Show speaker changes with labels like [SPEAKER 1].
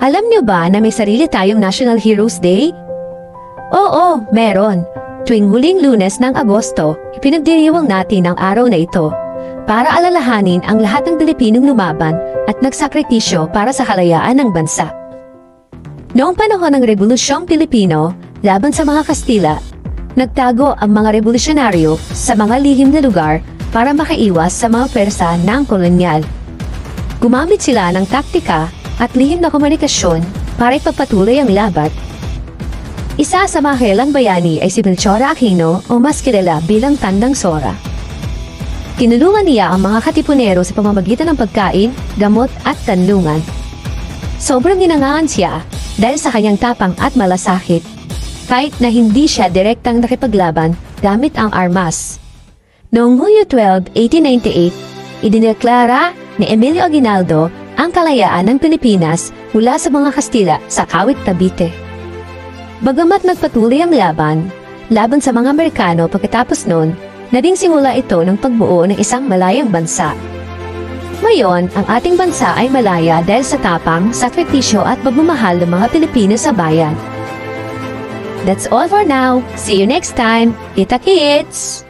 [SPEAKER 1] Alam niyo ba na may sarili tayong National Heroes Day? Oo, meron. Tuwing huling Lunes ng Agosto, ipinagdiriwang natin ang araw na ito para alalahanin ang lahat ng Pilipinong lumaban at nagsakripisyo para sa kalayaan ng bansa. Noong panahon ng Rebolusyong Pilipino laban sa mga Kastila, nagtago ang mga revolusyonaryo sa mga lihim na lugar para makaiwas sa mga pwersa ng kolonyal. Gumamit sila ng taktika at lihim na komunikasyon para ipagpatuloy ang laban. Isa sa mga kilalang bayani ay si Melchor Aquino o mas kilala bilang Tandang Sora. Tinulungan niya ang mga katipunero sa pamamagitan ng pagkain, gamot at kanlungan. Sobrang ginangaan siya dahil sa kanyang tapang at malasakit, kahit na hindi siya direktang nakipaglaban gamit ang armas. Noong Hulyo 12, 1898, idineklara ni Emilio Aguinaldo ang kalayaan ng Pilipinas mula sa mga Kastila sa Kawit Cavite. Bagamat nagpatuloy ang laban sa mga Amerikano pagkatapos noon, naging simula ito ng pagbuo ng isang malayang bansa. Ngayon, ang ating bansa ay malaya dahil sa tapang, sakripisyo at pagmamahal ng mga Pilipino sa bayan. That's all for now. See you next time. Kita Kits!